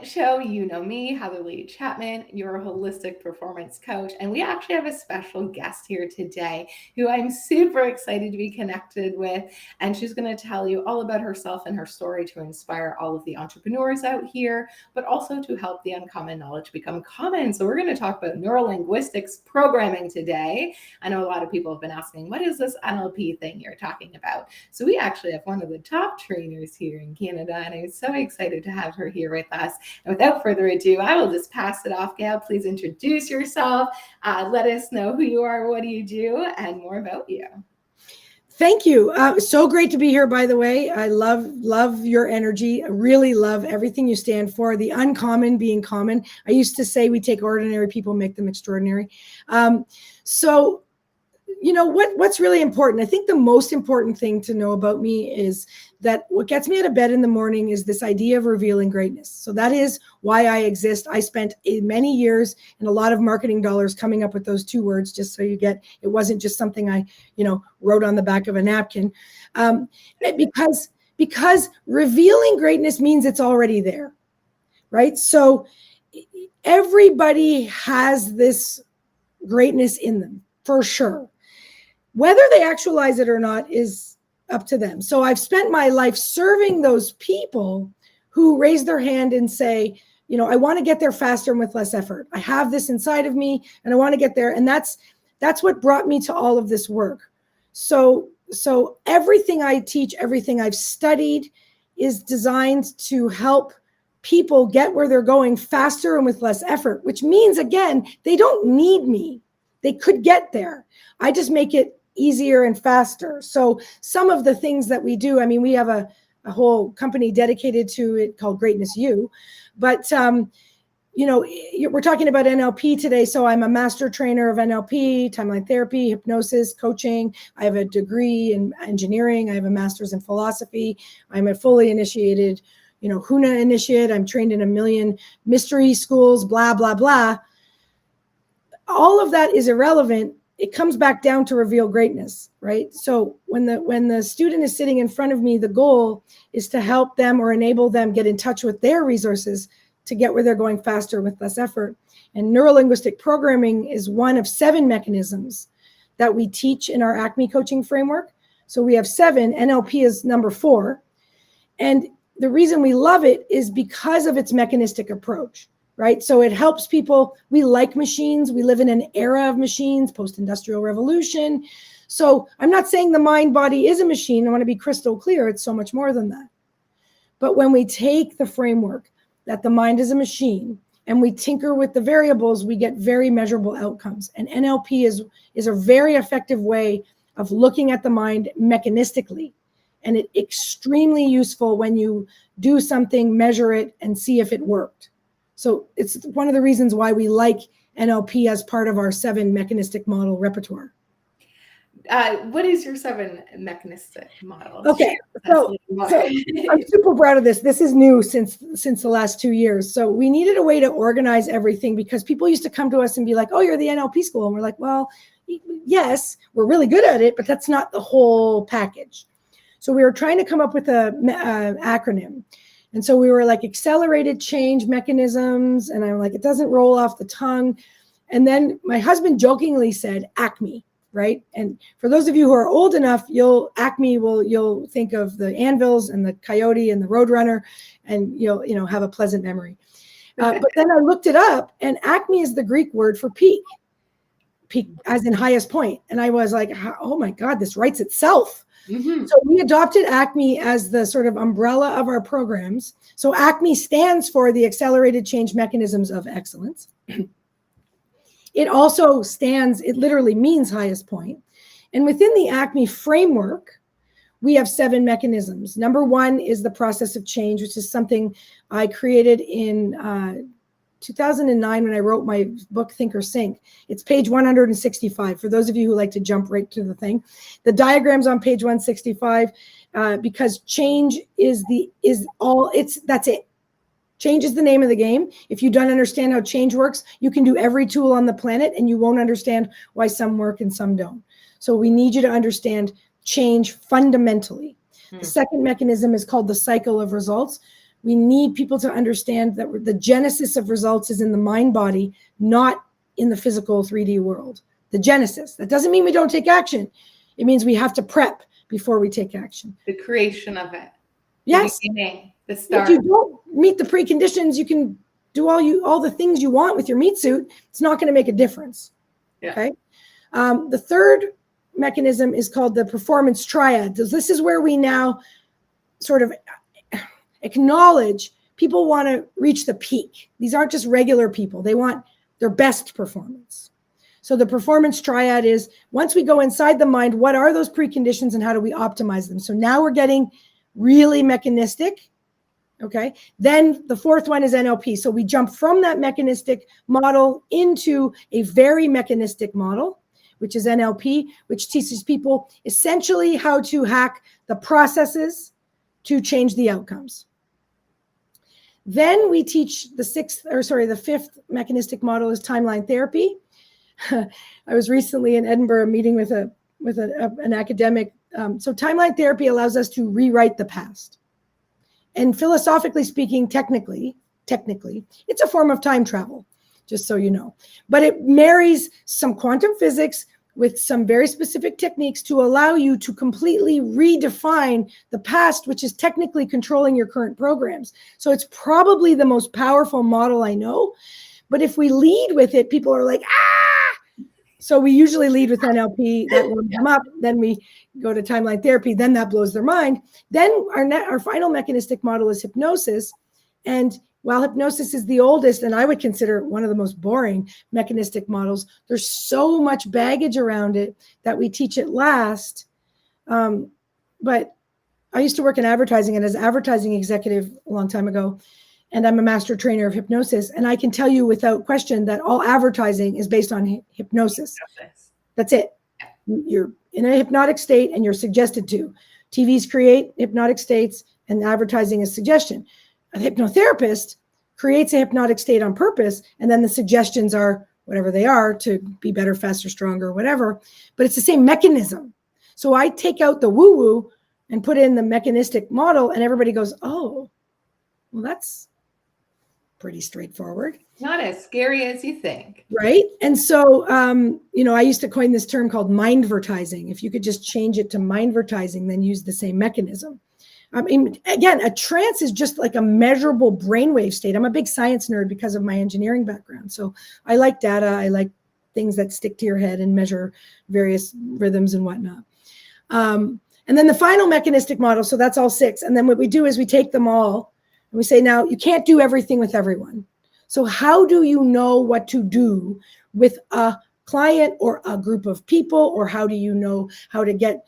Show, you know me, Heather Lee Chapman, your holistic performance coach. And we actually have a special guest here today who I'm super excited to be connected with. And she's going to tell you all about herself and her story to inspire all of the entrepreneurs out here, but also to help the uncommon knowledge become common. So we're going to talk about neurolinguistics programming today. I know a lot of people have been asking, what is this NLP thing you're talking about? So we actually have one of the top trainers here in Canada, and I'm so excited to have her here with us. And without further ado, I will just pass it off. Gail, please introduce yourself. Let us know who you are, what do you do, and more about you. Thank you. So great to be here, by the way. I love your energy. I really love everything you stand for. The uncommon being common. I used to say we take ordinary people, make them extraordinary. So you know what's really important. I think the most important thing to know about me is that what gets me out of bed in the morning is this idea of revealing greatness. So that is why I exist. I spent many years and a lot of marketing dollars coming up with those two words, just so you get, it wasn't just something I, wrote on the back of a napkin. Because revealing greatness means it's already there, right? So everybody has this greatness in them, for sure. Whether they actualize it or not is up to them. So I've spent my life serving those people who raise their hand and say, I want to get there faster and with less effort. I have this inside of me and I want to get there. And that's what brought me to all of this work. So everything I teach, everything I've studied is designed to help people get where they're going faster and with less effort, which means, again, they don't need me. They could get there. I just make it easier and faster. So some of the things that we do, we have a whole company dedicated to it called Greatness U. But, we're talking about NLP today. So I'm a master trainer of NLP, timeline therapy, hypnosis, coaching. I have a degree in engineering. I have a master's in philosophy. I'm a fully initiated, HUNA initiate. I'm trained in 1 million mystery schools, blah, blah, blah. All of that is irrelevant. It comes back down to reveal greatness, right? So when the student is sitting in front of me, the goal is to help them or enable them get in touch with their resources to get where they're going faster with less effort. And neurolinguistic programming is one of 7 mechanisms that we teach in our ACME coaching framework. So we have 7, NLP is number 4. And the reason we love it is because of its mechanistic approach. Right? So it helps people. We like machines. We live in an era of machines, post-industrial revolution. So I'm not saying the mind body is a machine. I want to be crystal clear. It's so much more than that. But when we take the framework that the mind is a machine and we tinker with the variables, we get very measurable outcomes. And NLP is a very effective way of looking at the mind mechanistically. And it's extremely useful when you do something, measure it, and see if it worked. So it's one of the reasons why we like NLP as part of our 7 mechanistic model repertoire. What is your 7 mechanistic model? Okay, so I'm super proud of this. This is new since the last 2 years. So we needed a way to organize everything because people used to come to us and be like, oh, you're the NLP school. And we're like, well, yes, we're really good at it, but that's not the whole package. So we were trying to come up with an acronym. And so we were like accelerated change mechanisms. And I'm like, it doesn't roll off the tongue. And then my husband jokingly said, ACME, right? And for those of you who are old enough, you'll think of the anvils and the coyote and the roadrunner, and you'll have a pleasant memory. But then I looked it up, and ACME is the Greek word for peak as in highest point. And I was like, oh my God, this writes itself. Mm-hmm. So we adopted ACME as the sort of umbrella of our programs. So ACME stands for the Accelerated Change Mechanisms of Excellence. It also it literally means highest point. And within the ACME framework, we have 7 mechanisms. Number 1 is the process of change, which is something I created in 2009 when I wrote my book, Think or Sink. It's page 165. For those of you who like to jump right to the thing, the diagram's on page 165 because change that's it. Change is the name of the game. If you don't understand how change works, you can do every tool on the planet and you won't understand why some work and some don't. So we need you to understand change fundamentally. The second mechanism is called the cycle of results, We need people to understand that the genesis of results is in the mind body, not in the physical 3D world. The genesis. That doesn't mean we don't take action. It means we have to prep before we take action. The creation of it. Yes. The beginning, the start. If you don't meet the preconditions, you can do all the things you want with your meat suit. It's not going to make a difference. Yeah. Okay. The third mechanism is called the performance triad. This is where we now sort of acknowledge people want to reach the peak. These aren't just regular people. They want their best performance. So the performance triad is, once we go inside the mind, what are those preconditions and how do we optimize them? So now we're getting really mechanistic. Okay. Then the fourth one is NLP. So we jump from that mechanistic model into a very mechanistic model, which is NLP, which teaches people essentially how to hack the processes to change the outcomes. Then we teach the fifth mechanistic model is timeline therapy. I was recently in Edinburgh meeting with an academic. So timeline therapy allows us to rewrite the past. And philosophically speaking, technically, it's a form of time travel, just so you know. But it marries some quantum physics with some very specific techniques to allow you to completely redefine the past, which is technically controlling your current programs. So it's probably the most powerful model I know. But if we lead with it, people are like, ah! So we usually lead with NLP, that warms them up. Then we go to timeline therapy. Then that blows their mind. Then our final mechanistic model is hypnosis. And while hypnosis is the oldest, and I would consider one of the most boring mechanistic models, there's so much baggage around it that we teach it last. But I used to work in advertising, and as an advertising executive a long time ago, and I'm a master trainer of hypnosis, and I can tell you without question that all advertising is based on hypnosis. That's it. You're in a hypnotic state and you're suggested to. TVs create hypnotic states and advertising is suggestion. A hypnotherapist creates a hypnotic state on purpose, and then the suggestions are whatever they are to be better, faster, stronger, whatever. But it's the same mechanism. So I take out the woo-woo and put in the mechanistic model, and everybody goes, oh, well, that's pretty straightforward. Not as scary as you think. Right. And so, I used to coin this term called mindvertising. If you could just change it to mindvertising, then use the same mechanism. I mean, again, a trance is just like a measurable brainwave state. I'm a big science nerd because of my engineering background. So I like data. I like things that stick to your head and measure various rhythms and whatnot. And then the final mechanistic model. So that's all six. And then what we do is we take them all and we say, now you can't do everything with everyone. So how do you know what to do with a client or a group of people? Or how do you know how to get,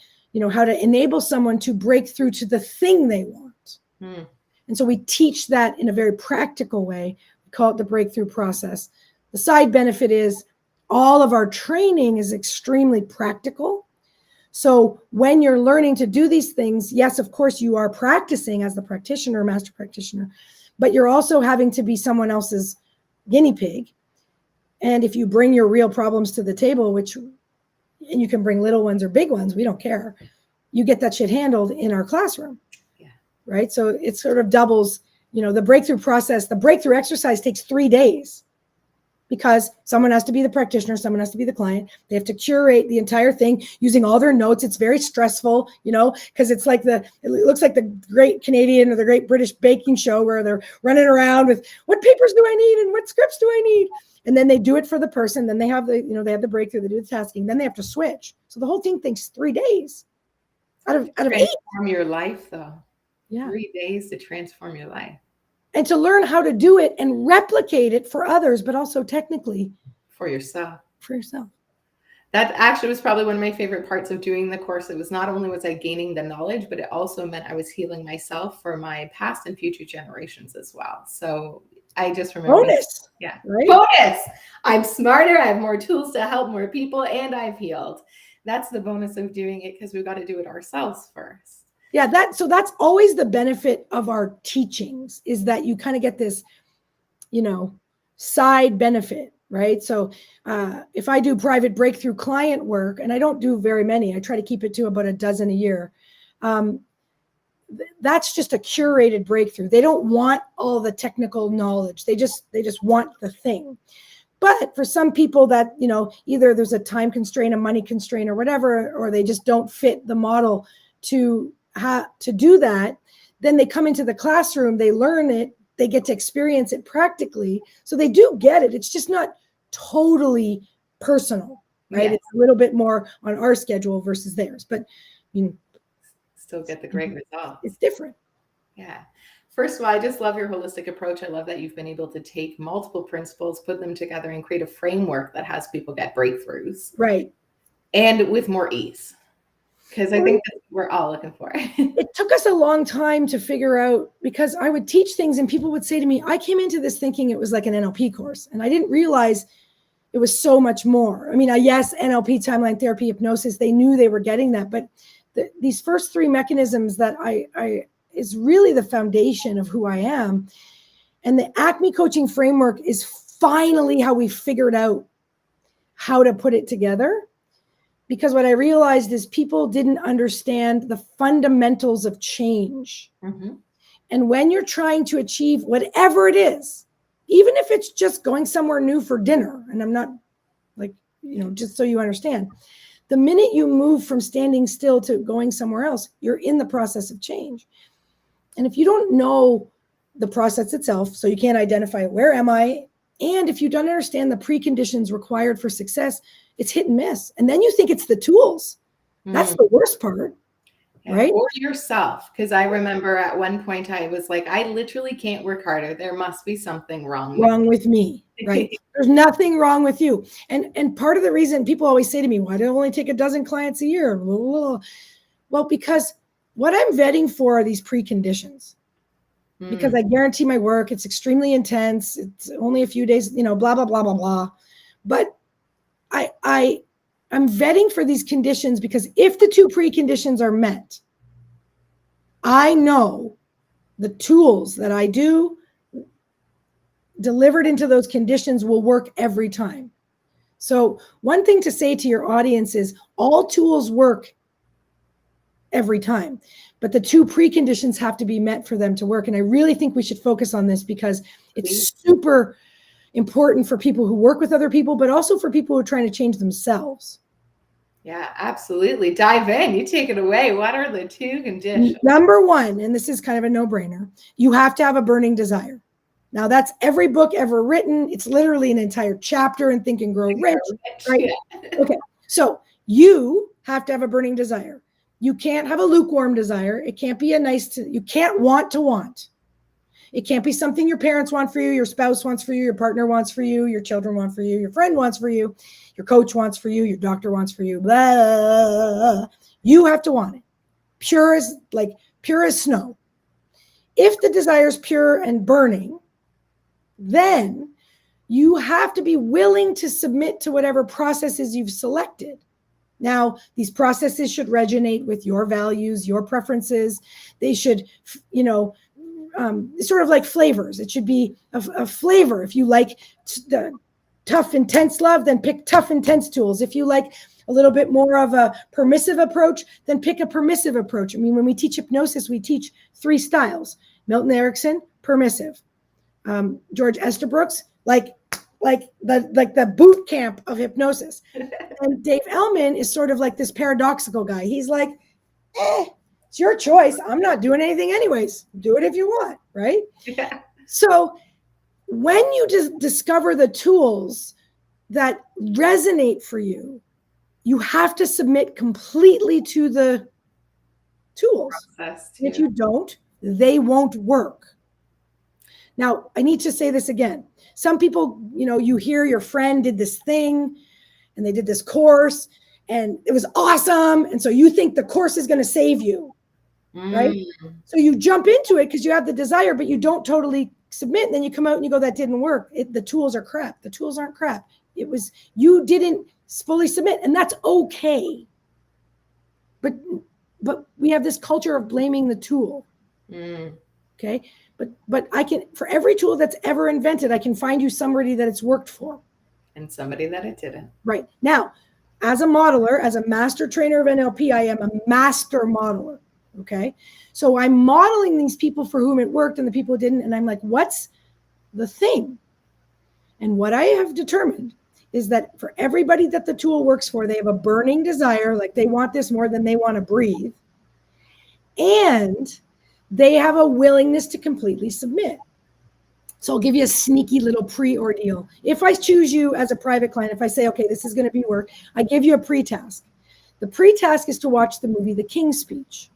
how to enable someone to break through to the thing they want? And so we teach that in a very practical way. We call it the breakthrough process. The side benefit is all of our training is extremely practical. So when you're learning to do these things, yes, of course, you are practicing as the practitioner, master practitioner, but you're also having to be someone else's guinea pig. And if you bring your real problems to the table, and you can bring little ones or big ones, we don't care. You get that shit handled in our classroom. Yeah. Right. So it sort of doubles, the breakthrough process. The breakthrough exercise takes 3 days because someone has to be the practitioner. Someone has to be the client. They have to curate the entire thing using all their notes. It's very stressful, because it looks like the Great Canadian or the Great British Baking Show where they're running around with what papers do I need and what scripts do I need? And then they do it for the person. Then they have the breakthrough, they do the tasking. Then they have to switch. So the whole thing takes 3 days out of 8. Transform your life, though. Yeah. 3 days to transform your life. And to learn how to do it and replicate it for others, but also technically for yourself. That actually was probably one of my favorite parts of doing the course. It was not only was I gaining the knowledge, but it also meant I was healing myself for my past and future generations as well. So I just remember. Bonus. Yeah. Right? Bonus. I'm smarter. I have more tools to help more people, and I've healed. That's the bonus of doing it, because we've got to do it ourselves first. Yeah, that's always the benefit of our teachings, is that you kind of get this, side benefit, right? So if I do private breakthrough client work, and I don't do very many, I try to keep it to about a dozen a year. that's just a curated breakthrough. They don't want all the technical knowledge. They just want the thing. But for some people that, either there's a time constraint, a money constraint or whatever, or they just don't fit the model to do that, then they come into the classroom, they learn it, they get to experience it practically. So they do get it. It's just not totally personal, right? Yes. It's a little bit more on our schedule versus theirs, but still get the great results. It's different. Yeah. First of all, I just love your holistic approach. I love that you've been able to take multiple principles, put them together, and create a framework that has people get breakthroughs. Right. And with more ease. Because I think that's what we're all looking for. It took us a long time to figure out, because I would teach things and people would say to me, I came into this thinking it was like an NLP course. And I didn't realize it was so much more. I mean, yes, NLP, timeline therapy, hypnosis, they knew they were getting that. But these first three mechanisms that I is really the foundation of who I am. And the Acme coaching framework is finally how we figured out how to put it together. Because what I realized is people didn't understand the fundamentals of change. Mm-hmm. And when you're trying to achieve whatever it is, even if it's just going somewhere new for dinner, and I'm not just so you understand, the minute you move from standing still to going somewhere else, you're in the process of change. And if you don't know the process itself, so you can't identify where am I, and if you don't understand the preconditions required for success, it's hit and miss. And then you think it's the tools. That's the worst part, right? Or yourself. Because I remember at one point I was like, I literally can't work harder. There must be something wrong with me. Right. There's nothing wrong with you. And part of the reason people always say to me, why do I only take a dozen clients a year? Well, because what I'm vetting for are these preconditions. Because I guarantee my work, it's extremely intense. It's only a few days, blah, blah, blah, blah, blah. But I'm vetting for these conditions because if the two preconditions are met, I know the tools that I do delivered into those conditions will work every time. So one thing to say to your audience is all tools work every time, but the two preconditions have to be met for them to work. And I really think we should focus on this because it's super important for people who work with other people, but also for people who are trying to change themselves. Yeah, absolutely. Dive in. You take it away. What are the two conditions? Number one, and this is kind of a no-brainer, you have to have a burning desire. Now, that's every book ever written. It's literally an entire chapter in Think and Grow Rich. Right? Yeah. Okay. So you have to have a burning desire. You can't have a lukewarm desire. It can't be you can't want to want. It can't be something your parents want for you, your spouse wants for you, your partner wants for you, your children want for you, your friend wants for you, your coach wants for you, your doctor wants for you, blah, blah, blah. You have to want it. Pure as snow. If the desire is pure and burning, then you have to be willing to submit to whatever processes you've selected. Now, these processes should resonate with your values, your preferences. They should, sort of like flavors. It should be a flavor. If you like the tough, intense love, then pick tough, intense tools. If you like a little bit more of a permissive approach, then pick a permissive approach. I mean, when we teach hypnosis, we teach 3 styles. Milton Erickson, permissive. George Estabrooks, like the boot camp of hypnosis. And Dave Ellman is sort of like this paradoxical guy. He's like, it's your choice. I'm not doing anything anyways. Do it if you want, right? Yeah. So when you just discover the tools that resonate for you, you have to submit completely to the tools. If you don't, they won't work. Now, I need to say this again. Some people, you hear your friend did this thing and they did this course and it was awesome. And so you think the course is going to save you, right? So you jump into it because you have the desire, but you don't totally submit. And then you come out and you go, that didn't work. The tools are crap. The tools aren't crap. It was, you didn't fully submit, and that's okay. But we have this culture of blaming the tool. Okay. But I can, for every tool that's ever invented, I can find you somebody that it's worked for. And somebody that it didn't. Right. Now, as a modeler, as a master trainer of NLP, I am a master modeler. Okay. So I'm modeling these people for whom it worked and the people who didn't. And I'm like, what's the thing? And what I have determined is that for everybody that the tool works for, they have a burning desire, like they want this more than they want to breathe. And they have a willingness to completely submit. So I'll give you a sneaky little pre-ordeal. If I choose you as a private client, if I say, okay, this is going to be work, I give you a pre-task. The pre-task is to watch the movie The King's Speech.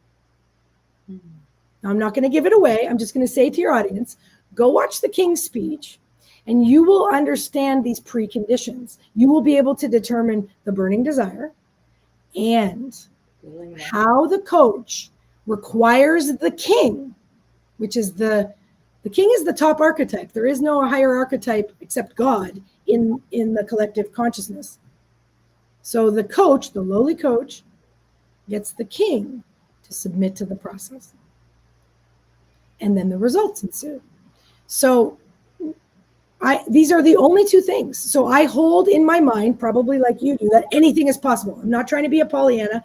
Now, I'm not going to give it away. I'm just going to say to your audience, go watch The King's Speech, and you will understand these preconditions. You will be able to determine the burning desire and how the coach requires the king, which is the king is the top archetype. There is no higher archetype except God in the collective consciousness. So the coach, the lowly coach, gets the king to submit to the process. And then the results ensue. So these are the only two things. So I hold in my mind, probably like you do, that anything is possible. I'm not trying to be a Pollyanna.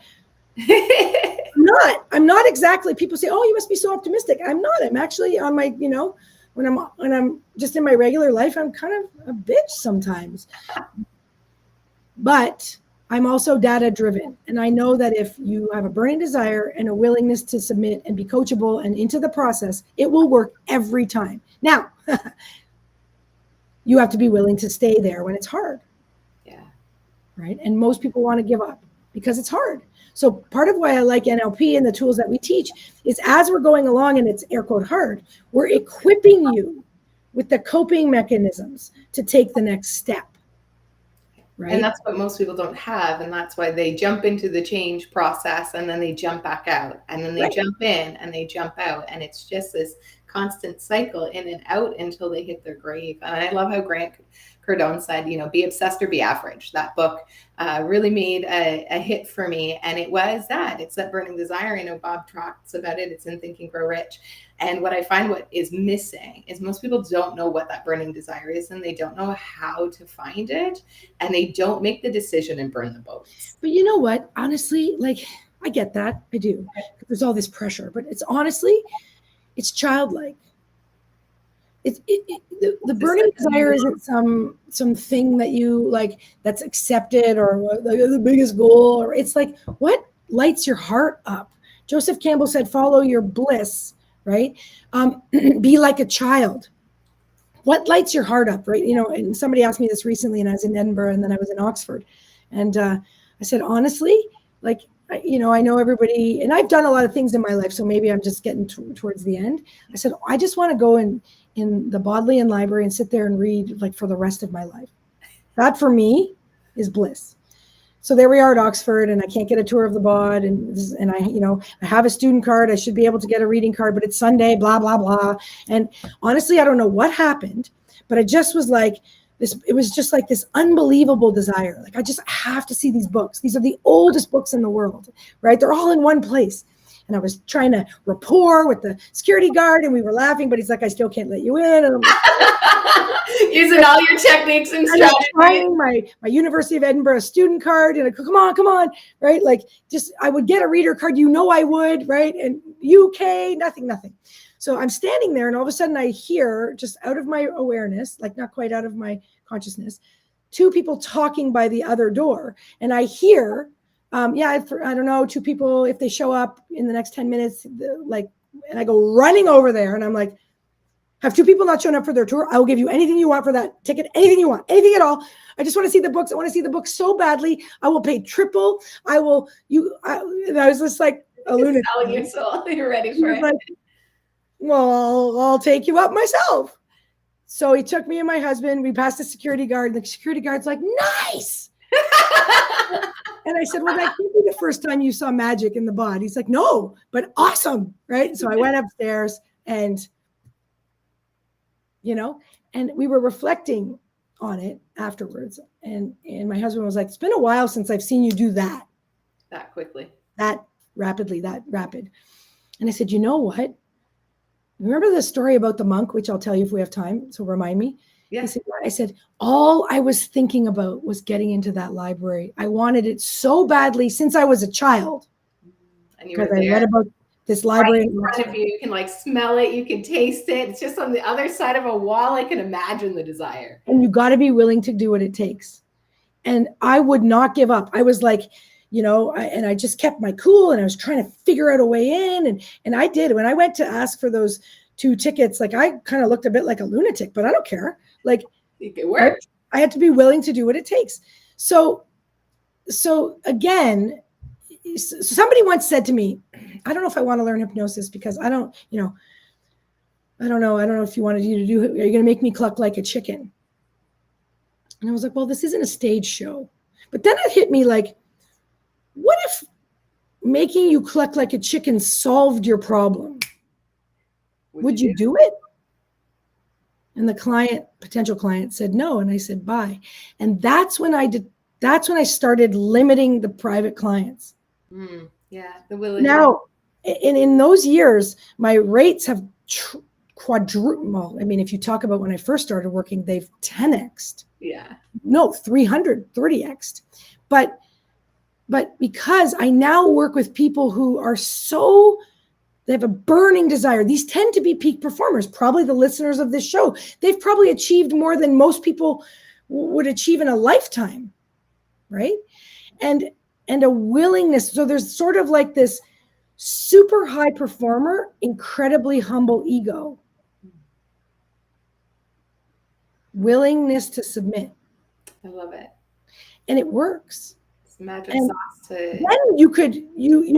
I'm not exactly. People say, "Oh, you must be so optimistic." I'm not. I'm actually on my, when I'm just in my regular life, I'm kind of a bitch sometimes. But I'm also data driven, and I know that if you have a burning desire and a willingness to submit and be coachable and into the process, it will work every time. Now, you have to be willing to stay there when it's hard. Yeah. Right. And most people want to give up because it's hard. So part of why I like NLP and the tools that we teach is as we're going along and it's air quote hard, we're equipping you with the coping mechanisms to take the next step. Right. And that's what most people don't have. And that's why they jump into the change process and then they jump back out and then they jump in and they jump out. And it's just this constant cycle in and out until they hit their grave. And I love how Grant Cardone said, be obsessed or be average. That book really made a hit for me. And it was that. It's that burning desire. I know Bob talks about it. It's in Think and Grow Rich. And what I find what is missing is most people don't know what that burning desire is and they don't know how to find it and they don't make the decision and burn the boats. But you know what? Honestly, I get that. I do. There's all this pressure, but it's it's childlike. The burning desire isn't some thing that you like that's accepted or the biggest goal, or it's like what lights your heart up. Joseph Campbell said, follow your bliss, right? Be like a child. What lights your heart up, right? And somebody asked me this recently, and I was in Edinburgh and then I was in Oxford. And I said, honestly, I know everybody, and I've done a lot of things in my life, so maybe I'm just getting towards the end. I said, I just want to go in the Bodleian Library and sit there and read for the rest of my life. That for me is bliss. So there we are at Oxford, and I can't get a tour of the Bod, and I have a student card. I should be able to get a reading card, but it's Sunday, blah, blah, blah. And honestly, I don't know what happened, but I just was like, it was just like this unbelievable desire. I just have to see these books. These are the oldest books in the world, right? They're all in one place. And I was trying to rapport with the security guard and we were laughing, but he's like, I still can't let you in. And I'm like, using all your techniques and strategies. Trying my University of Edinburgh student card and I go, come on, right? I would get a reader card, I would, right? And UK, nothing. So I'm standing there and all of a sudden I hear, just out of my awareness, not quite out of my consciousness, two people talking by the other door. And I hear, I don't know, two people, if they show up in the next 10 minutes, and I go running over there and I'm like, have two people not shown up for their tour? I will give you anything you want for that ticket, anything you want, anything at all. I just want to see the books. I want to see the books so badly. I will pay triple. And I was just like a lunatic. Selling your soul. You're ready for it. Well, I'll take you up myself. So he took me and my husband. We passed the security guard. The security guard's like, nice. And I said, well, that can't be the first time you saw magic in the Bod. He's like, no, but awesome. Right. So I went upstairs and we were reflecting on it afterwards. And my husband was like, it's been a while since I've seen you do that. That quickly. That rapidly, that rapid. And I said, you know what? Remember the story about the monk, which I'll tell you if we have time. So remind me. Yeah. I said, all I was thinking about was getting into that library. I wanted it so badly since I was a child. And you were I read about this library in front of you. You can like smell it. You can taste it. It's just on the other side of a wall. I can imagine the desire. And you got to be willing to do what it takes. And I would not give up. I was like, I just kept my cool, and I was trying to figure out a way in. And I did. When I went to ask for those 2 tickets, like I kind of looked a bit like a lunatic, but I don't care. Like it worked. I had to be willing to do what it takes. So again, somebody once said to me, I don't know if I want to learn hypnosis because I don't know if you wanted you to do it. Are you going to make me cluck like a chicken? And I was like, well, this isn't a stage show. But then it hit me like, what if making you cluck like a chicken solved your problem? Would you do it? And the potential client said no. And I said, bye. And that's when I started limiting the private clients. Yeah. The willingness. Now, in those years, my rates have quadrupled. Well, I mean, if you talk about when I first started working, they've 10x'd. Yeah. No, 330x'd. But because I now work with people who are they have a burning desire. These tend to be peak performers, probably the listeners of this show. They've probably achieved more than most people would achieve in a lifetime, right? And a willingness. So there's sort of like this super high performer, incredibly humble ego. Willingness to submit. I love it. And it works. It's magic sauce to... Then you could,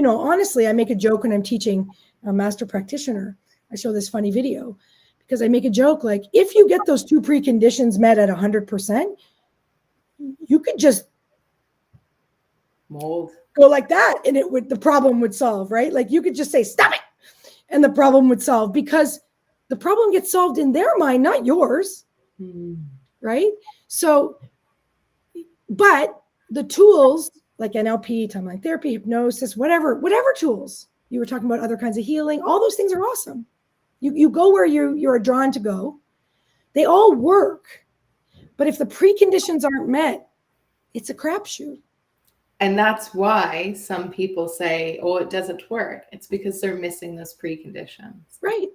honestly, I make a joke when I'm teaching a master practitioner. I show this funny video because I make a joke like, if you get those 2 preconditions met at 100%, you could just mold, go like that, and the problem would solve, right? Like you could just say, stop it, and the problem would solve, because the problem gets solved in their mind, not yours, right? So, but the tools like NLP, timeline therapy, hypnosis, whatever tools you were talking about, other kinds of healing, all those things are awesome. You go where you're drawn to go. They all work, but if the preconditions aren't met, it's a crapshoot. And that's why some people say, "Oh, it doesn't work." It's because they're missing those preconditions, right?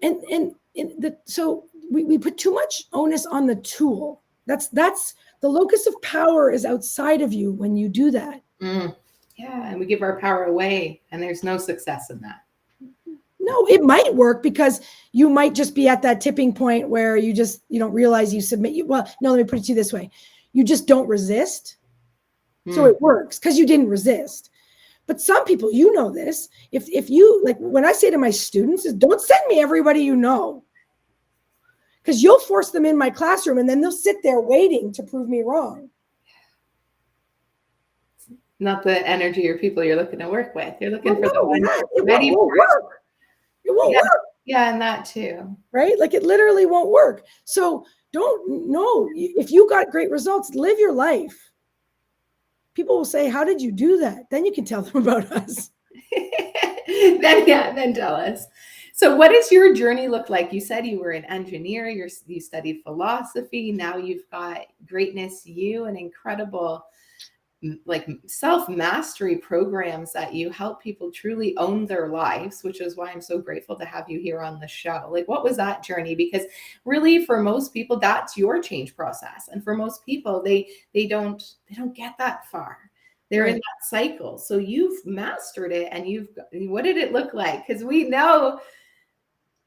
So we put too much onus on the tool. That's the locus of power is outside of you when you do that. Yeah, and we give our power away, and there's no success in that. No, it might work because you might just be at that tipping point where you don't realize you submit. Well, no, let me put it to you this way: you just don't resist. So it works because you didn't resist. But some people, this, if you, like when I say to my students is, don't send me everybody you know, because you'll force them in my classroom and then they'll sit there waiting to prove me wrong. Not the energy or people you're looking to work with. You're looking for the one ready for it. It won't work. Yeah, and that too. Right? Like it literally won't work. So if you got great results, live your life. People will say, how did you do that? Then you can tell them about us. then tell us. So what does your journey look like? You said you were an engineer, you studied philosophy. Now you've got Greatness You, an incredible like self-mastery programs that you help people truly own their lives, which is why I'm so grateful to have you here on the show. Like, what was that journey? Because really for most people, that's your change process. And for most people, they don't get that far. They're in that cycle. So you've mastered it, and what did it look like? Because we know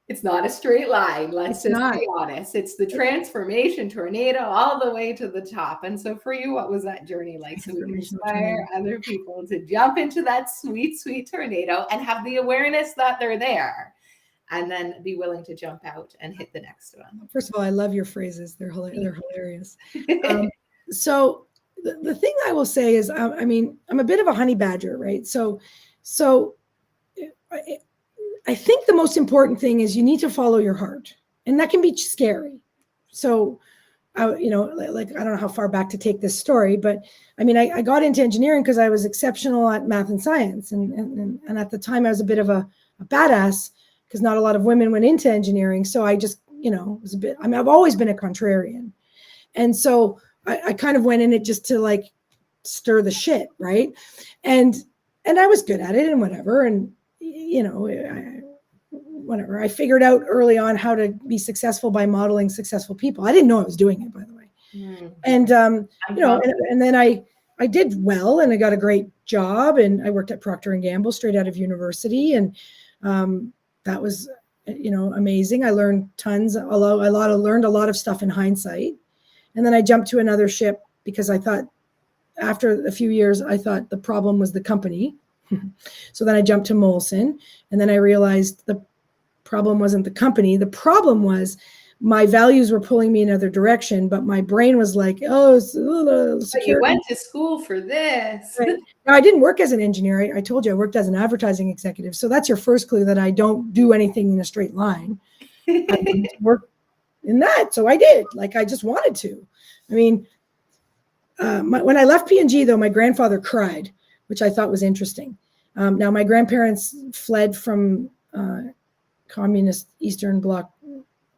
it's not a straight line. Let's be honest. It's the transformation tornado all the way to the top. And so for you, what was that journey like? So we can inspire other people to jump into that sweet, sweet tornado and have the awareness that they're there, and then be willing to jump out and hit the next one. First of all, I love your phrases. They're hilarious. So the thing I will say is, I'm a bit of a honey badger, right? So I think the most important thing is you need to follow your heart, and that can be scary. So, I don't know how far back to take this story, but I got into engineering because I was exceptional at math and science. And at the time I was a bit of a badass because not a lot of women went into engineering. So I just, was a bit, I've always been a contrarian. And so I kind of went in it just to like stir the shit. Right. And I was good at it and whatever. And, whatever. I figured out early on how to be successful by modeling successful people. I didn't know I was doing it, by the way. And, and then I did well, and I got a great job, and I worked at Procter Gamble straight out of university. And that was, amazing. I learned tons, learned a lot of stuff in hindsight. And then I jumped to another ship because I thought, after a few years, I thought the problem was the company. So then I jumped to Molson, and then I realized the problem wasn't the company. The problem was my values were pulling me in another direction, but my brain was like, oh, security. But you went to school for this. Right. Now, I didn't work as an engineer. I told you I worked as an advertising executive. So that's your first clue that I don't do anything in a straight line. I work in that. So I did. Like, I just wanted to. I mean, when I left P&G, though, my grandfather cried, which I thought was interesting. Now, my grandparents fled from communist Eastern Bloc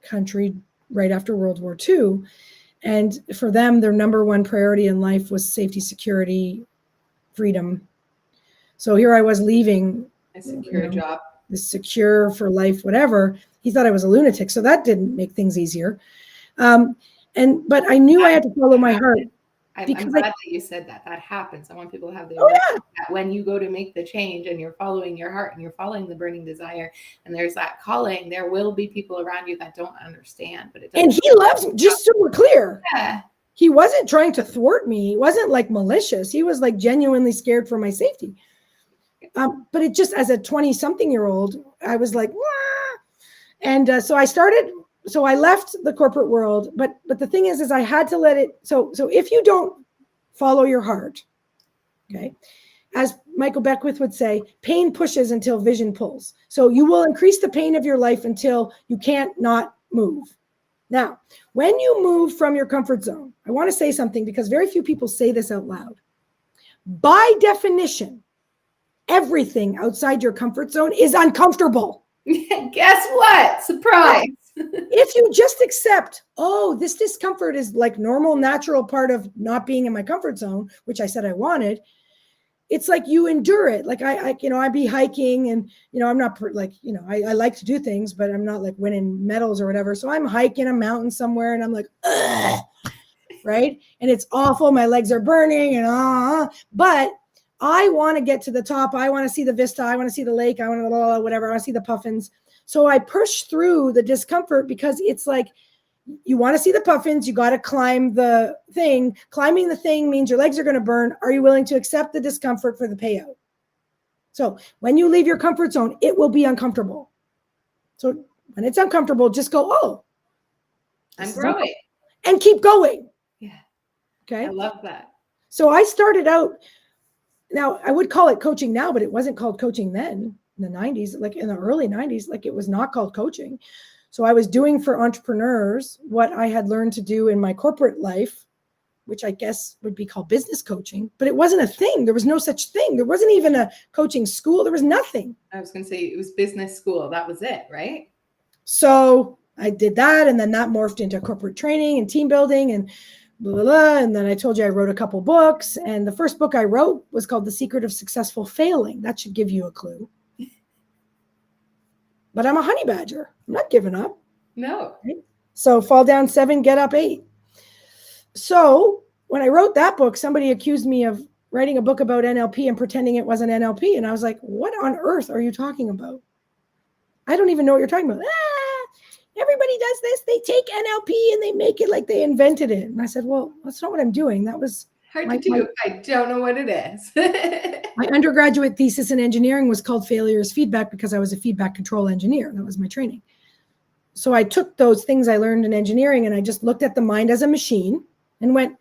country right after World War II. And for them, their number one priority in life was safety, security, freedom. So here I was leaving a secure job, the secure for life, whatever. He thought I was a lunatic. So that didn't make things easier. But I knew I had to follow my heart. I'm glad that you said that. That happens. I want people to have the awareness that when you go to make the change and you're following your heart and you're following the burning desire, and there's that calling, there will be people around you that don't understand. But and he loves me, just so we're clear. Yeah. He wasn't trying to thwart me. He wasn't like malicious. He was like genuinely scared for my safety. But it just, as a 20-something-year-old, I was like, wah! And so I left the corporate world, but the thing is I had to let it. So if you don't follow your heart, okay, as Michael Beckwith would say, pain pushes until vision pulls. So you will increase the pain of your life until you can't not move. Now, when you move from your comfort zone, I want to say something because very few people say this out loud. By definition, everything outside your comfort zone is uncomfortable. Guess what? Surprise. If you just accept, oh, this discomfort is like normal, natural part of not being in my comfort zone, which I said I wanted, it's like you endure it. Like I'd be hiking and, I'm not like, I like to do things, but I'm not like winning medals or whatever. So I'm hiking a mountain somewhere and I'm like, ugh, right? And it's awful. My legs are burning and but I want to get to the top. I want to see the vista. I want to see the lake. I want to whatever. I want to see the puffins. So I push through the discomfort because it's like, you want to see the puffins, you got to climb the thing. Climbing the thing means your legs are going to burn. Are you willing to accept the discomfort for the payout? So when you leave your comfort zone, it will be uncomfortable. So when it's uncomfortable, just go, oh, I'm growing. And keep going. Yeah. Okay. I love that. So I started out, now I would call it coaching now, but it wasn't called coaching then in the 90s, like in the early 90s, like it was not called coaching. So I was doing for entrepreneurs what I had learned to do in my corporate life, which I guess would be called business coaching, but it wasn't a thing. There was no such thing. There wasn't even a coaching school. There was nothing. I was going to say it was business school. That was it, right? So I did that. And then that morphed into corporate training and team building and blah, blah, blah. And then I told you I wrote a couple books. And the first book I wrote was called The Secret of Successful Failing. That should give you a clue. But I'm a honey badger. I'm not giving up. No. Right? So fall down 7, get up 8. So when I wrote that book, somebody accused me of writing a book about NLP and pretending it wasn't NLP. And I was like, what on earth are you talking about? I don't even know what you're talking about. Everybody does this. They take NLP and they make it like they invented it. And I said, well, that's not what I'm doing. That was hard to do. I don't know what it is. My undergraduate thesis in engineering was called Failure is Feedback because I was a feedback control engineer. That was my training. So I took those things I learned in engineering and I just looked at the mind as a machine and went,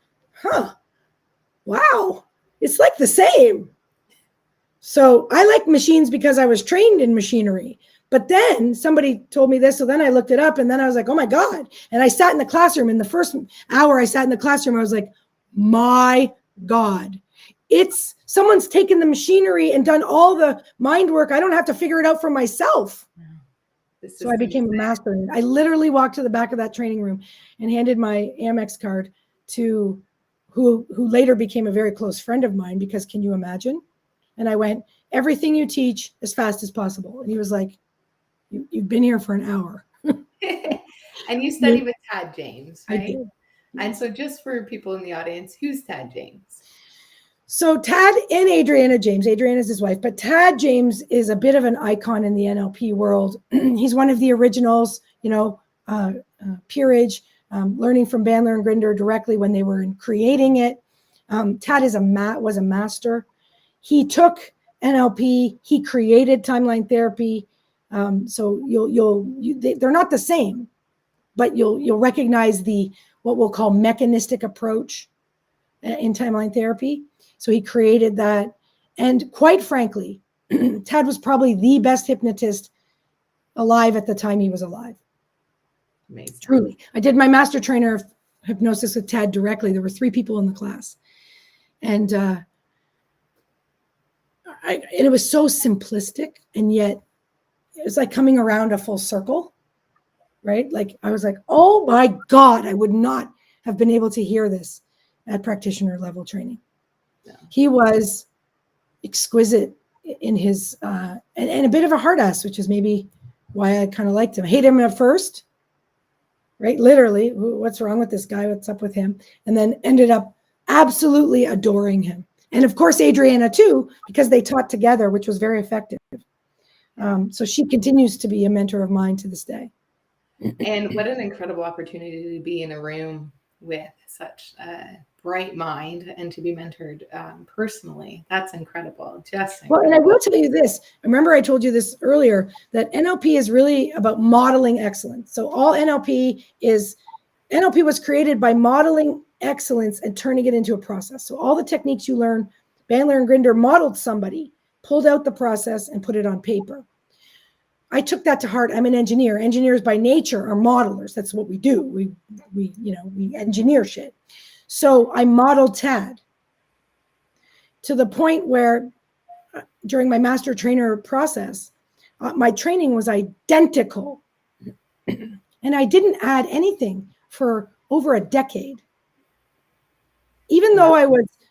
wow, it's like the same. So I like machines because I was trained in machinery. But then somebody told me this. So then I looked it up and then I was like, oh my God. And I sat in the classroom. In the first hour I sat in the classroom, I was like, my God. It's someone's taken the machinery and done all the mind work. I don't have to figure it out for myself. So I became a master. I literally walked to the back of that training room and handed my Amex card to who later became a very close friend of mine because can you imagine? And I went, everything you teach as fast as possible. And he was like, you've been here for an hour. And you study with Tad James, I right? did. And so just for people in the audience, who's Tad James? So Tad and Adriana James, Adriana is his wife, but Tad James is a bit of an icon in the NLP world. He's one of the originals, peerage, learning from Bandler and Grinder directly when they were creating it. Tad was a master. He took NLP, he created timeline therapy. So they're not the same, but you'll recognize what we'll call mechanistic approach in timeline therapy. So he created that. And quite frankly, Tad was probably the best hypnotist alive at the time he was alive. Amazing. Truly. I did my master trainer of hypnosis with Tad directly. There were 3 people in the class. And it was so simplistic, and yet it was like coming around a full circle, right? Like I was like, oh my God, I would not have been able to hear this at practitioner level training. Yeah. He was exquisite in his, and a bit of a hard ass, which is maybe why I kind of liked him. I hated him at first, right? Literally, what's wrong with this guy? What's up with him? And then ended up absolutely adoring him. And of course, Adriana too, because they taught together, which was very effective. So she continues to be a mentor of mine to this day. And what an incredible opportunity to be in a room with such a bright mind and to be mentored personally. That's incredible. Just incredible. Well, and I will tell you this. Remember, I told you this earlier, that NLP is really about modeling excellence. So all NLP was created by modeling excellence and turning it into a process. So all the techniques you learn, Bandler and Grinder modeled somebody, pulled out the process and put it on paper. I took that to heart. I'm an engineer. Engineers by nature are modelers. That's what we do. We engineer shit. So I modeled Tad to the point where during my master trainer process, my training was identical. And I didn't add anything for over a decade. Even though I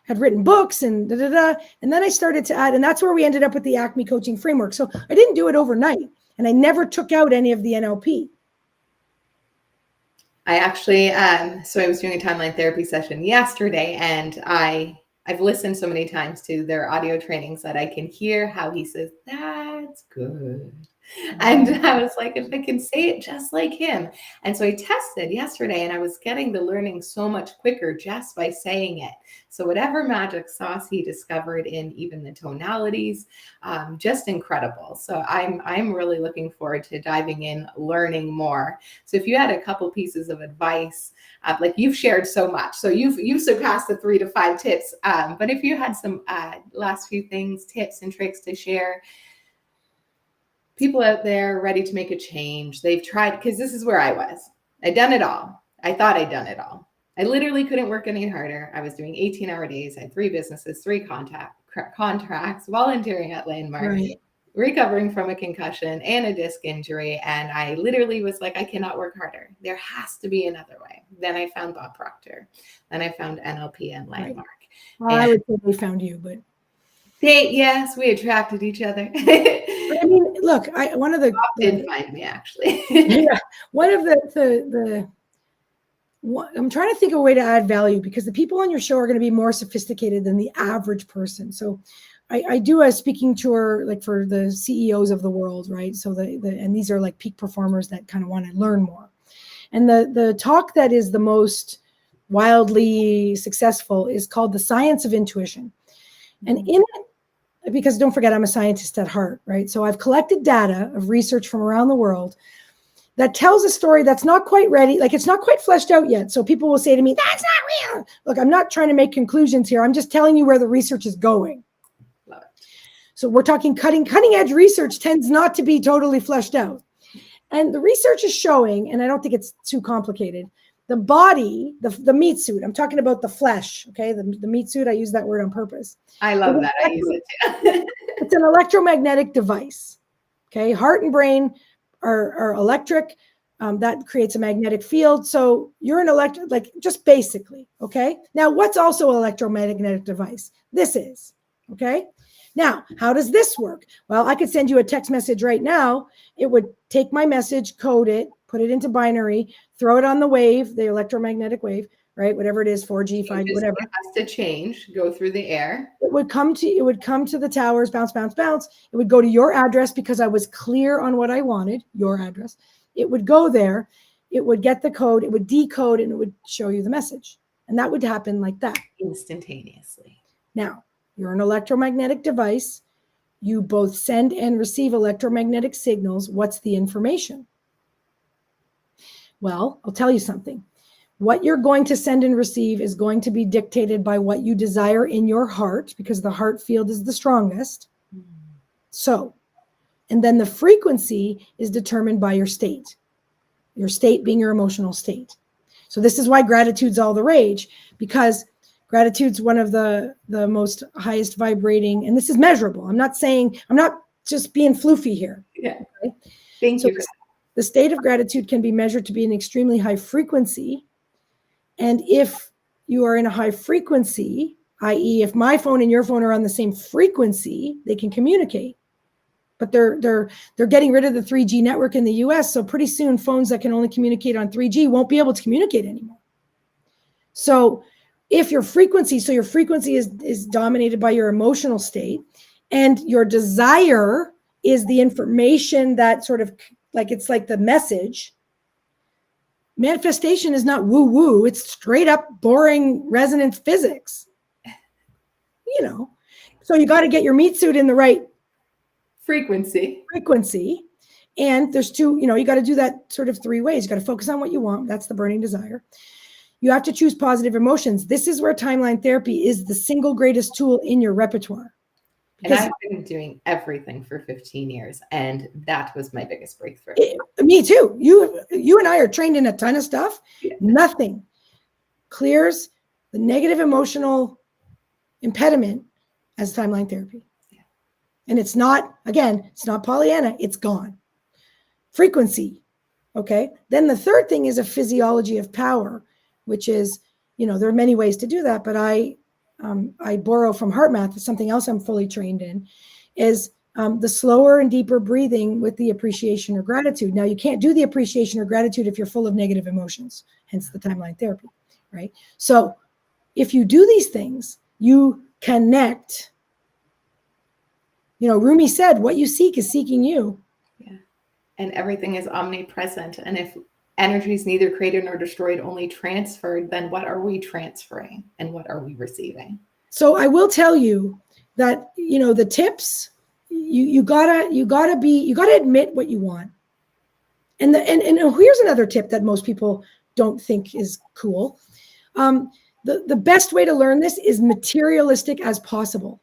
had written books and and then I started to add, and that's where we ended up with the Acme coaching framework. So I didn't do it overnight, and I never took out any of the NLP. I actually, so I was doing a timeline therapy session yesterday, and I've listened so many times to their audio trainings that I can hear how he says, "That's good." And I was like, if I can say it just like him. And so I tested yesterday, and I was getting the learning so much quicker just by saying it. So whatever magic sauce he discovered in even the tonalities, just incredible. So I'm really looking forward to diving in, learning more. So if you had a couple pieces of advice, like you've shared so much, so you've surpassed the 3 to 5 tips. But if you had some last few things, tips and tricks to share, people out there ready to make a change. They've tried, because this is where I was. I'd done it all. I thought I'd done it all. I literally couldn't work any harder. I was doing 18-hour days. I had 3 businesses, 3 contracts, volunteering at Landmark, right, recovering from a concussion and a disc injury. And I literally was like, I cannot work harder. There has to be another way. Then I found Bob Proctor. Then I found NLP and Landmark. Right. Well, I would say they found you, but yes, we attracted each other. But I mean, look, one of the Bob did find me, actually. Yeah, one of I'm trying to think of a way to add value, because the people on your show are going to be more sophisticated than the average person. So I do a speaking tour, like for the CEOs of the world, right? So and these are like peak performers that kind of want to learn more. And the talk that is the most wildly successful is called The Science of Intuition. And in it, because don't forget, I'm a scientist at heart, right? So I've collected data of research from around the world that tells a story that's not quite ready. Like, it's not quite fleshed out yet. So people will say to me, that's not real. Look, I'm not trying to make conclusions here. I'm just telling you where the research is going. Love it. So we're talking cutting edge research tends not to be totally fleshed out. And the research is showing, and I don't think it's too complicated, the body, the meat suit, I'm talking about the flesh, okay? The meat suit, I use that word on purpose. I love that. I use it too. It's an electromagnetic device, okay? Heart and brain are electric. That creates a magnetic field. So you're an electric, like, just basically, okay? Now, what's also an electromagnetic device? This is, okay? Now, how does this work? Well, I could send you a text message right now. It would take my message, code it, put it into binary, throw it on the wave, the electromagnetic wave, right? Whatever it is, 4G, 5G, whatever. It has to change, go through the air. It would come to the towers, bounce, bounce, bounce. It would go to your address because I was clear on what I wanted, your address. It would go there. It would get the code. It would decode, and it would show you the message. And that would happen like that. Instantaneously. Now, you're an electromagnetic device. You both send and receive electromagnetic signals. What's the information? Well, I'll tell you something. What you're going to send and receive is going to be dictated by what you desire in your heart, because the heart field is the strongest. So, and then the frequency is determined by your state being your emotional state. So this is why gratitude's all the rage, because gratitude's one of the most highest vibrating, and this is measurable. I'm not just being floofy here. Yeah. Okay? Thank you. The state of gratitude can be measured to be an extremely high frequency. And if you are in a high frequency, i.e., if my phone and your phone are on the same frequency, they can communicate. But they're getting rid of the 3G network in the US. So pretty soon phones that can only communicate on 3G won't be able to communicate anymore. So if your frequency is dominated by your emotional state, and your desire is the information that sort of like, it's like the message. Manifestation is not woo-woo. It's straight up boring resonance physics. So you got to get your meat suit in the right frequency. And there's two, you got to do that sort of three ways. You got to focus on what you want. That's the burning desire. You have to choose positive emotions. This is where timeline therapy is the single greatest tool in your repertoire. And I've been doing everything for 15 years, and that was my biggest breakthrough. Me too. You and I are trained in a ton of stuff. Yeah. Nothing clears the negative emotional impediment as timeline therapy. Yeah. And it's not Pollyanna. It's gone. Frequency. Okay. Then the third thing is a physiology of power, which is, there are many ways to do that, but I borrow from heart math. It's something else I'm fully trained in, is the slower and deeper breathing with the appreciation or gratitude. Now, you can't do the appreciation or gratitude if you're full of negative emotions, hence the timeline therapy, right? So if you do these things, you connect. Rumi said, what you seek is seeking you. Yeah. And everything is omnipresent. And if energy is neither created nor destroyed, only transferred, then what are we transferring and what are we receiving? So I will tell you that, the tips, you gotta admit what you want. And here's another tip that most people don't think is cool. The best way to learn this is materialistic as possible.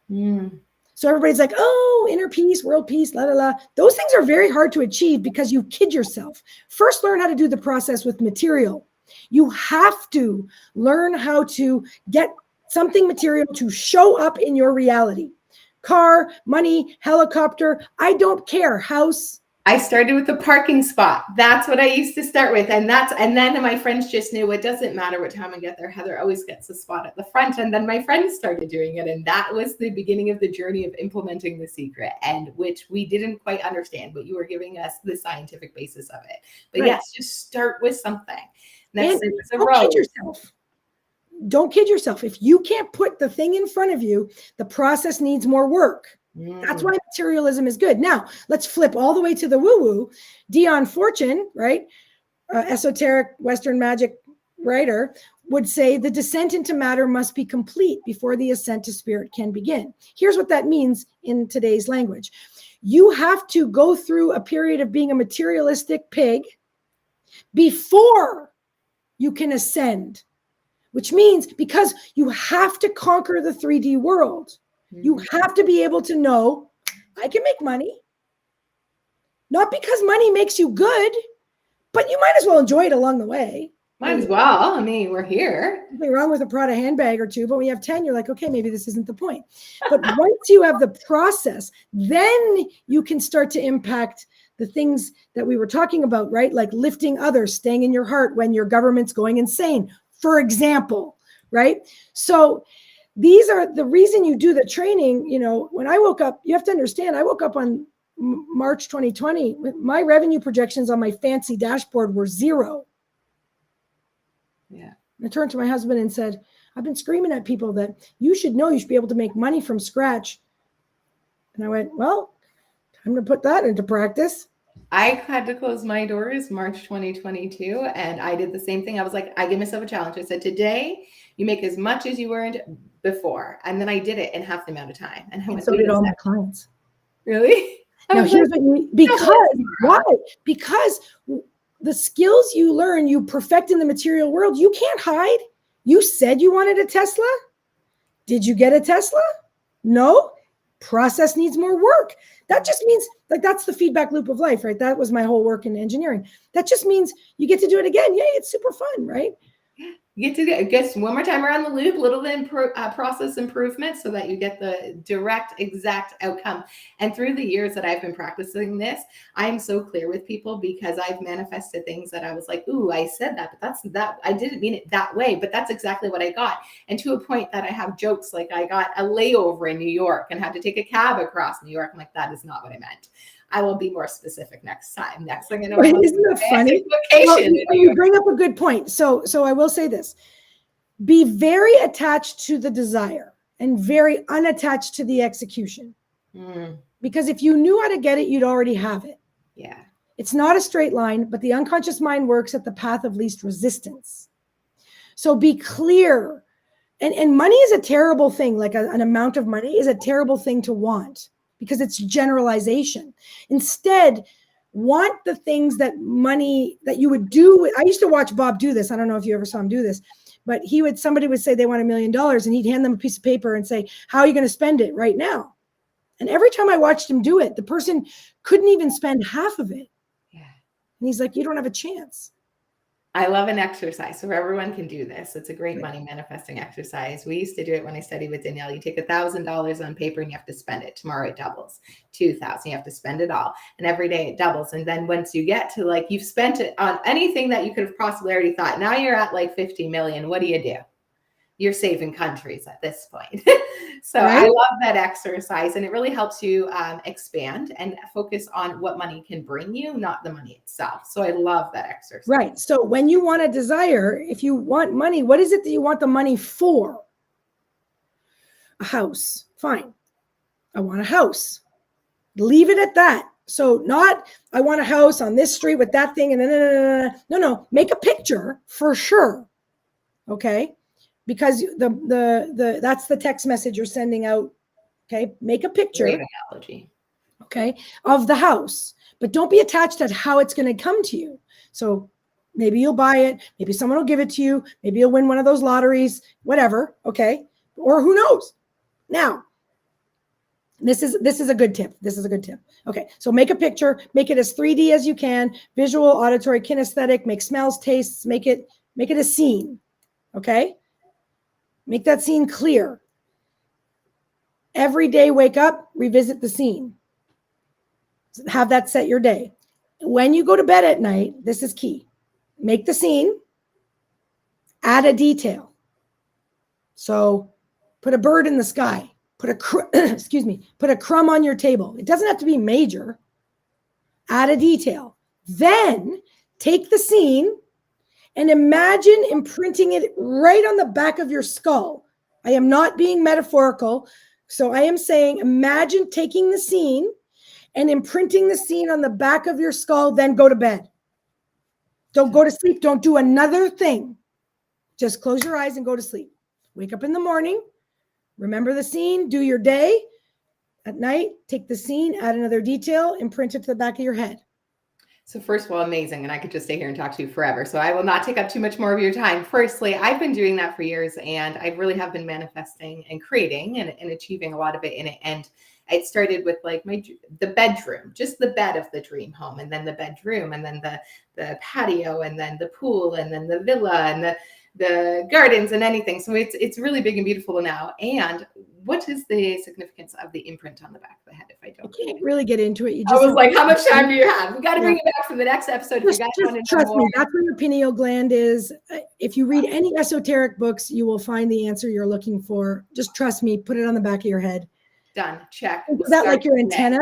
So everybody's like, oh, inner peace, world peace, la, la, la. Those things are very hard to achieve because you kid yourself. First, learn how to do the process with material. You have to learn how to get something material to show up in your reality. Car, money, helicopter, I don't care, house. I started with the parking spot. That's what I used to start with. And then my friends just knew it doesn't matter what time I get there. Heather always gets a spot at the front. And then my friends started doing it. And that was the beginning of the journey of implementing the secret, and which we didn't quite understand, but you were giving us the scientific basis of it. But yes, just start with something. Don't kid yourself. Don't kid yourself. If you can't put the thing in front of you, the process needs more work. That's why materialism is good. Now, let's flip all the way to the woo-woo. Dion Fortune, right? Esoteric Western magic writer, would say the descent into matter must be complete before the ascent to spirit can begin. Here's what that means in today's language. You have to go through a period of being a materialistic pig before you can ascend, which means because you have to conquer the 3D world. You have to be able to know, I can make money. Not because money makes you good, but you might as well enjoy it along the way. Might as well. I mean, we're here. Nothing wrong with a Prada handbag or two, but when you have 10, you're like, okay, maybe this isn't the point. But once you have the process, then you can start to impact the things that we were talking about, right? Like lifting others, staying in your heart when your government's going insane, for example, right? So these are the reason you do the training. When I woke up, you have to understand, I woke up on March 2020. My revenue projections on my fancy dashboard were 0. Yeah. I turned to my husband and said, I've been screaming at people that you should be able to make money from scratch. And I went, well, I'm going to put that into practice. I had to close my doors March 2022, and I did the same thing. I was like, I give myself a challenge. I said, today you make as much as you earned before. And then I did it in half the amount of time. And I went, so did all my clients. Really? Now here's what you need. Why? Because the skills you learn, you perfect in the material world, you can't hide. You said you wanted a Tesla. Did you get a Tesla? No. Process needs more work. That just means, like, that's the feedback loop of life, right? That was my whole work in engineering. That just means you get to do it again. Yay, it's super fun, right? You get to get one more time around the loop, little process improvement so that you get the direct, exact outcome. And through the years that I've been practicing this, I'm so clear with people because I've manifested things that I was like, ooh, I said that, but I didn't mean it that way, but that's exactly what I got. And to a point that I have jokes like I got a layover in New York and had to take a cab across New York. I'm like, that is not what I meant. I will be more specific next time. Next thing I know, isn't that funny? Well, you bring up a good point. So I will say this: be very attached to the desire and very unattached to the execution. Because if you knew how to get it, you'd already have it. Yeah. It's not a straight line, but the unconscious mind works at the path of least resistance. So be clear. And money is a terrible thing. Like an amount of money is a terrible thing to want, because it's generalization. Instead, want the things that you would do. I used to watch Bob do this. I don't know if you ever saw him do this, but somebody would say they want $1 million and he'd hand them a piece of paper and say, how are you going to spend it right now? And every time I watched him do it, the person couldn't even spend half of it. Yeah. And he's like, you don't have a chance. I love an exercise. So everyone can do this. It's a great money manifesting exercise. We used to do it when I studied with Danielle. You take $1,000 on paper and you have to spend it. Tomorrow it doubles. 2,000, you have to spend it all. And every day it doubles. And then once you get to, like, you've spent it on anything that you could have possibly already thought, now you're at like 50 million. What do? You're saving countries at this point. So right? I love that exercise, and it really helps you expand and focus on what money can bring you, not the money itself. So I love that exercise. Right. So when you want a desire, if you want money, what is it that you want the money for? A house. Fine. I want a house. Leave it at that. So not, I want a house on this street with that thing. And no, make a picture for sure. Okay. Because that's the text message you're sending out. Okay. Make a picture. Great analogy. Okay. Of the house, but don't be attached to how it's going to come to you. So maybe you'll buy it. Maybe someone will give it to you. Maybe you'll win one of those lotteries, whatever. Okay. Or who knows? Now, this is a good tip. Okay. So make a picture, make it as 3D as you can, visual, auditory, kinesthetic, make smells, tastes, make it a scene. Okay. Make that scene clear. Every day, wake up, revisit the scene. Have that set your day. When you go to bed at night, this is key. Make the scene, add a detail. So put a bird in the sky, put a crumb on your table. It doesn't have to be major. Add a detail. Then take the scene and imagine imprinting it right on the back of your skull. I am not being metaphorical. So I am saying, imagine taking the scene and imprinting the scene on the back of your skull, then go to bed. Don't go to sleep. Don't do another thing. Just close your eyes and go to sleep. Wake up in the morning. Remember the scene. Do your day. At night, take the scene, add another detail, imprint it to the back of your head. So first of all, amazing. And I could just stay here and talk to you forever. So I will not take up too much more of your time. Firstly, I've been doing that for years, and I really have been manifesting and creating and achieving a lot of it in it. And it started with like the bedroom, just the bed of the dream home, and then the bedroom, and then the patio, and then the pool, and then the villa, and the gardens and anything. So it's really big and beautiful now. And what is the significance of the imprint on the back of the head? If I I don't, can't really get into it. You I just was like, how much time do you have? We got to Yeah. bring you back for the next episode. If you guys want to know trust more. me, that's where your pineal gland is. If you read any esoteric books, you will find the answer you're looking for. Just trust me, put it on the back of your head. Done. Check. Is that like your antenna?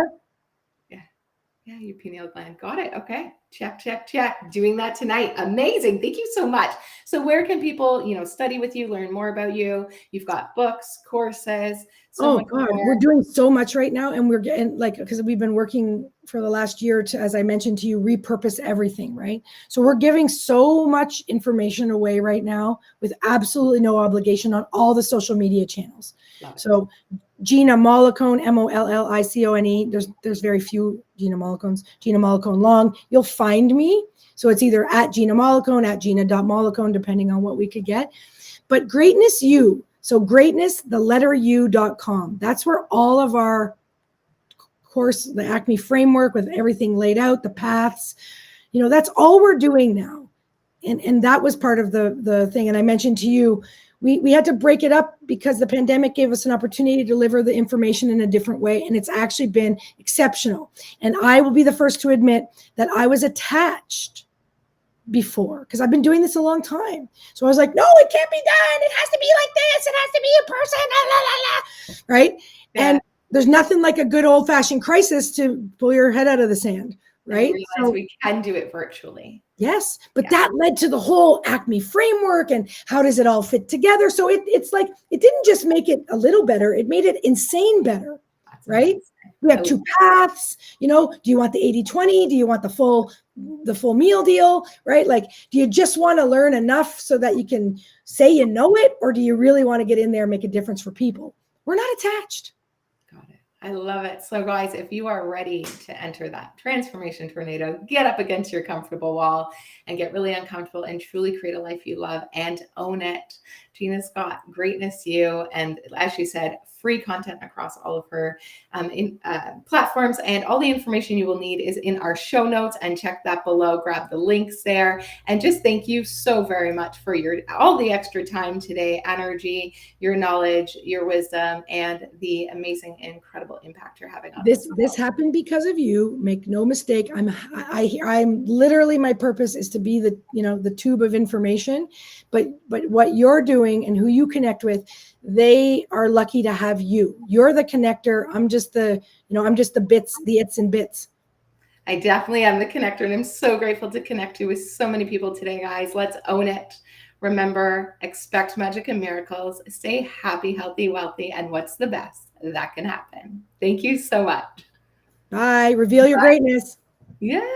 Yeah, your pineal gland. Got it. Okay. Check, check, check. Doing that tonight. Amazing. Thank you so much. So where can people, study with you, learn more about you? You've got books, courses. Oh God, we're doing so much right now. And we're getting because we've been working for the last year to, as I mentioned to you, repurpose everything, right? So we're giving so much information away right now with absolutely no obligation on all the social media channels. So Gina Mollicone, Mollicone. There's very few Gina Mollicones. Gina Mollicone-Long. You'll find me. So it's either at Gina Mollicone, at Gina.Mollicone, depending on what we could get. But Greatness U. So greatness, the letter U.com. That's where all of our course, the Acme framework with everything laid out, the paths, that's all we're doing now. And that was part of the thing. And I mentioned to you, we had to break it up because the pandemic gave us an opportunity to deliver the information in a different way. And it's actually been exceptional. And I will be the first to admit that I was attached before because I've been doing this a long time. So I was like, no, it can't be done. It has to be like this. It has to be in person. La, la, la, la. Right. Yeah. And there's nothing like a good old fashioned crisis to pull your head out of the sand. Right. So we can do it virtually. Yes. But that led to the whole Acme framework and how does it all fit together? So it's like, it didn't just make it a little better. It made it insane better. That's right. Amazing. We have two paths, do you want the 80-20? Do you want the full meal deal, right? Like, do you just want to learn enough so that you can say you know it? Or do you really want to get in there and make a difference for people? We're not attached. Got it. I love it. So guys, if you are ready to enter that transformation tornado, get up against your comfortable wall and get really uncomfortable and truly create a life you love and own it. Gina's got Greatness U, and as she said, free content across all of her platforms, and all the information you will need is in our show notes, and check that below, grab the links there. And just thank you so very much for all the extra time today, energy, your knowledge, your wisdom, and the amazing, incredible impact you're having on this happened because of you. Make no mistake. I'm literally, my purpose is to be the tube of information, but what you're doing and who you connect with, they are lucky to have you. You're the connector. I'm just the bits, the its and bits. I definitely am the connector, and I'm so grateful to connect you with so many people today, guys. Let's own it. Remember, expect magic and miracles. Stay happy, healthy, wealthy, and what's the best that can happen? Thank you so much. Bye. Reveal your greatness. Yeah.